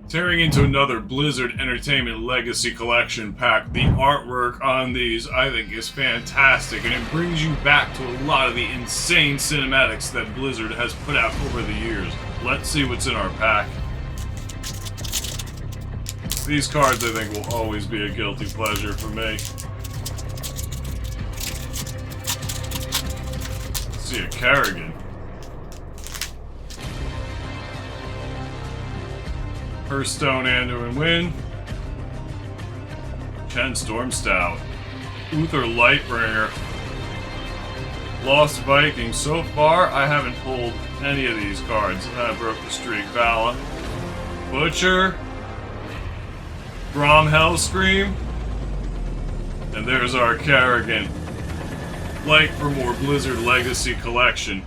Tearing into another Blizzard Entertainment Legacy Collection pack. The artwork on these, I think, is fantastic, and it brings you back to a lot of the insane cinematics that Blizzard has put out over the years. Let's see what's in our pack. These cards, I think, will always be a guilty pleasure for me. Let's see a Kerrigan. Hearthstone Anduin Win. Ken Stormstout. Uther Lightbringer. Lost Viking. So far, I haven't pulled any of these cards. I broke the streak. Vala. Butcher. Grom Hellscream. And there's our Kerrigan. Like for more Blizzard Legacy Collection.